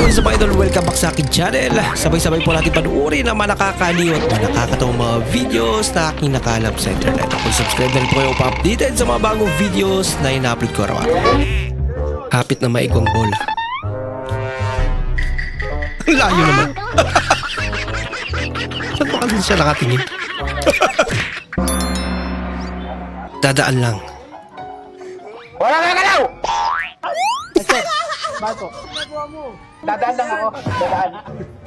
What's up mga idol? Welcome back sa aking channel. Sabay-sabay po natin panuorin ang mga nakakaliw at mga nakakatawang mga videos na aking nakalap sa internet. Kung subscribe na rin po kayo pa-updated sa mga bagong videos na ina-upload ko araw-araw. Hapit na maigwang bola. Ang layo naman. Saan pa kasi siya nakatingin? Dadaan lang. Wala ka galaw! Bato. Dadaan lang ako. Dadaan.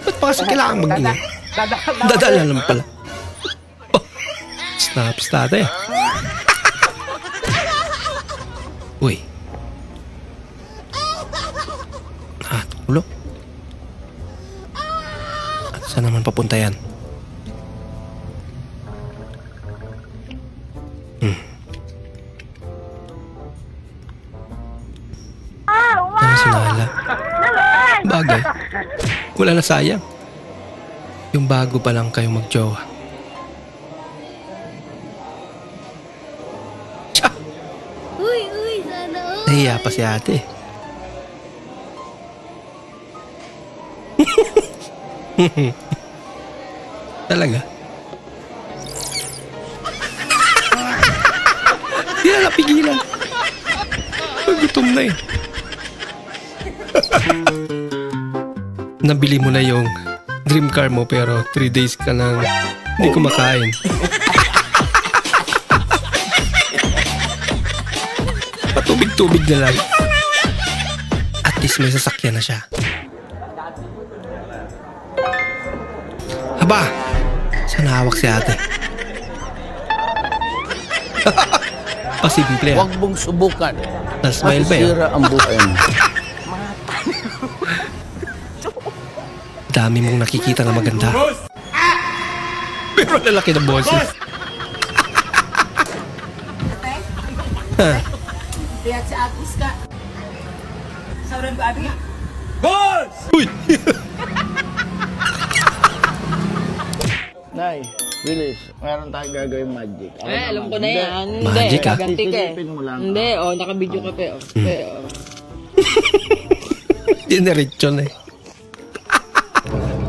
Ba't pa kasi kailangan magingin? Dadaan lang naman pala. Oh, snaps tatay. Uy. Tulo. At saan naman papunta yan? Sinala. Bagay. Wala na sayang. Yung bago pa lang kayo mag-jowa. Tsa! Uy, sana all. Nahiya pa si ate. Talaga? Hindi na napigilan. Gutom na eh. Nabili mo na yung dream car mo pero 3 days ka nang hindi kumakain. Patubig-tubig na lang. At least may sasakyan na siya. Aba! Saan hawak si ate? Pasimple. Huwag mong subukan. Nasmile ba yun? Masisira ang buhay mo. Dami mong nakikita na maganda. Pero lalaki ng boses. Lihat si Agus ka. Sauran ba abi? Boss! Uy! Nay, bilis. Meron tayong gagawin magic. Alam ko na yan. Magic, ah? Gaganti ka eh. Isipin mo lang. Hindi, nakabidyo ka pa. Dinerecho na eh.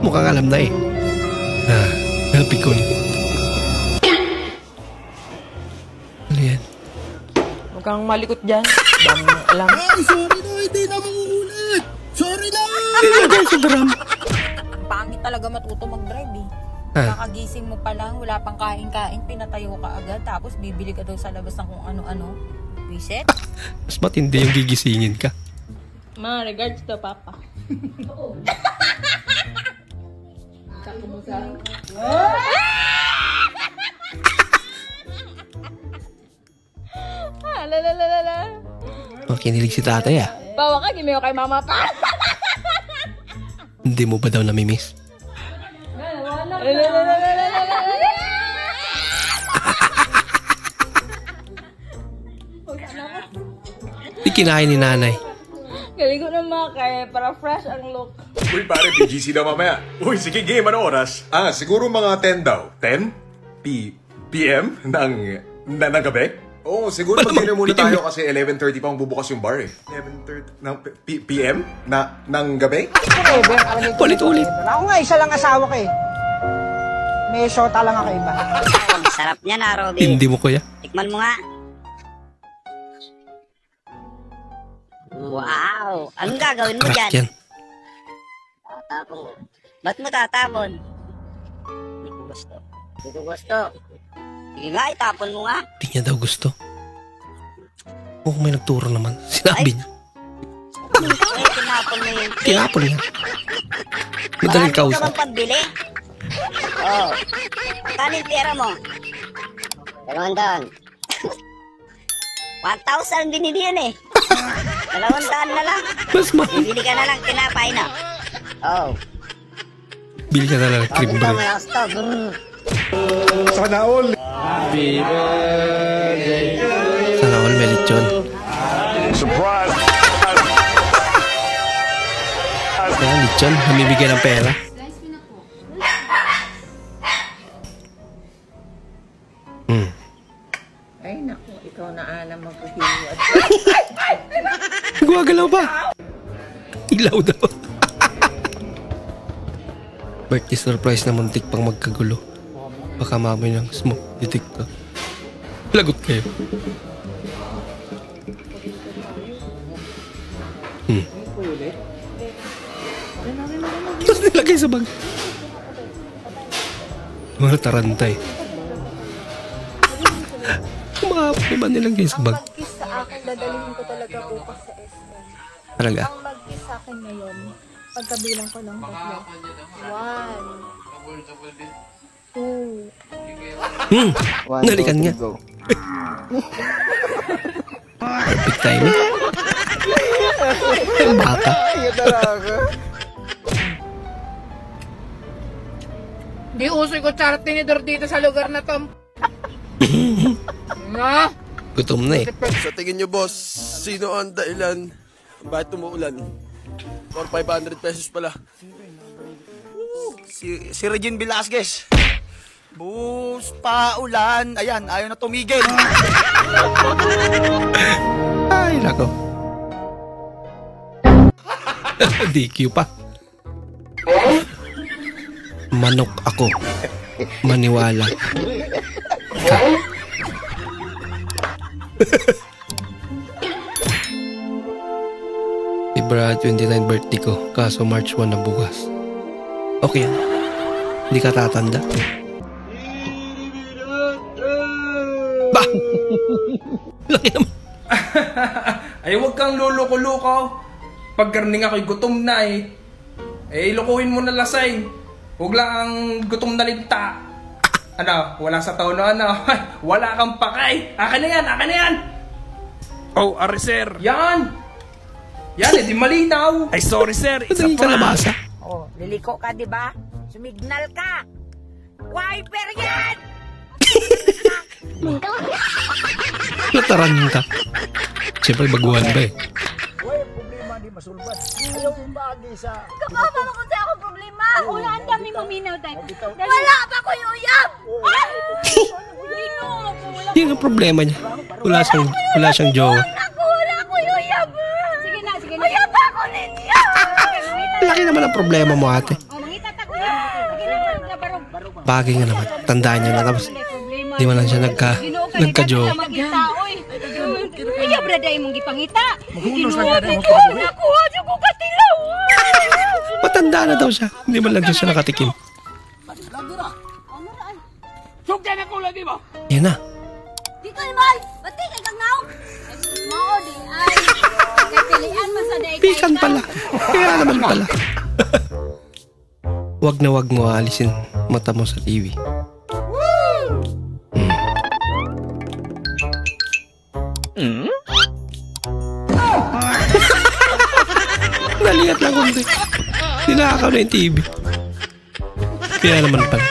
Mukhang alam na eh. Happy cool. Ano yan? Huwag kang malikot dyan. Dami mo alam. Ay, sorry na. Hindi na manguulit. Sorry na. Nilagay sa drum. Ang pangit talaga matuto mag-drive eh. Kakagising mo pa lang, wala pang kain-kain, pinatayo ka agad, tapos bibili ka daw sa labas ng kung ano-ano. Reset? Mas matindi yung gigisingin ka. Ma, regards to Papa. Sapo mo sa... Lalalala. Kinilig si tatay ah. Bawa ka, gimiyo kay Mama pa. Hindi mo ba daw namimiss? Di kinain ni nanay. Galing ko naman kay para fresh ang look. Uy pare, PGC daw mamaya. Uy, sige game, ano oras? Siguro mga 10 daw. 10? PM? ng gabi? Oo, siguro mag-dinner muna tayo kasi 11:30 pa ang bubukas yung bar eh. 11:30 ng PM? ng gabi? Ulit-ulit. Ako nga, isa lang asawa ko eh. May shota lang ako iba. Sarap niya na, Robby. Hindi mo kuya. Tikman mo nga. Wow! Anong gagawin mo Crack dyan? yan. Tatapon. Ba't mo tatapon? Hindi ko gusto. Hindi ko gusto. Sige nga, itapon mo nga. Hindi niya daw gusto. Oo, may nagturo naman. Sinabi niya. Eh, tinapon mo yun. Tinapon niya. Madaling kausap. Marami ka bang pambili? Oo. Kano yung pera mo? 200. 1,000 binili yan eh. 200 na lang. Mas mahal. Bibili ka na lang tinapay na. Oo. Bili ka na lang ng cream Ito, bread. malakas to. Sana all! Sana all may lechon. Surprise! Kaya lechon, namimigay ng pera. Ay, naku, ikaw na Ana maghihiwat. Gumagalaw ba? Ilaw daw. Birthday surprise na muntik pang magkagulo. Baka mamay ng smoke detector. Lagot kayo. Tapos nilagay sa bag. Mga tarantay. Kumahapon naman nilagay sa bag. Mag-kiss sa akin, dadalhin ko talaga bukas sa SM. Talaga? Ang mag-kiss sa akin ngayon, pagkabilang ko ng tatlo. 1, 2. Nalikan nga. Perfect timing. Ang bata. Di uso yung kutsara tinidor dito sa lugar na to. Na? Gutom na eh. Sa tingin nyo, boss, sino ang dahilan? Bakit umuulan? For 500 pesos pala. Si Regine Velasquez. Bus pa ulan. Ayan, ayaw na tumigil. Ay, nako. DQ pa. Manok ako. Maniwala ka. February 29 birthday ko. Kaso March 1 na bukas. Okay yan. Hindi ka tatanda. Bah! Laki naman. Ay, huwag kang luluko-luko. Pag karning ako'y gutom na eh. Ilukuhin mo na lasay. Huwag lang ang gutom na linta. Ano, wala sa tono, ano? Wala kang pakay. Akin na yan, akin na yan. Oh, are sir. Yan. Yan, di malinaw. Ay, sorry sir. It's a Naging kalabasa. Oh, liliko ka, di ba? Sumignal ka. Wiper yan! Lataran ka. Siyempre baguhan ba eh. Kapapa mo kung sa akong problema. Wala, ang dami maminaw tayo. Wala pa ko yung uyab! Yan ang problema niya. Wala siyang jowa. Wala ko yung uyab! Sige na. Uyab ako ninyo! Laki naman ang problema mo, ate. Mangitatak ko yan. Sige na, Bagay nga naman. Tandaan niya na. Tapos di man lang siya nagka-jowa. Uyab na dahil mong gipangita. Ginuwabi ko. Nakuha siya ko katilaw. Matanda na daw siya. Hindi man lang siya nakatikim. Sugdan ako lagi mo. Yan na. Dito naman. Bati kay kang naong. Mao di ay. Kapilian mo sa day. Pikan pala. Kaya naman pala. Wag na wag mo alisin mata mo sa TV. Nalihat lang kundi. Tinakaw na yung TV. Kaya naman pala.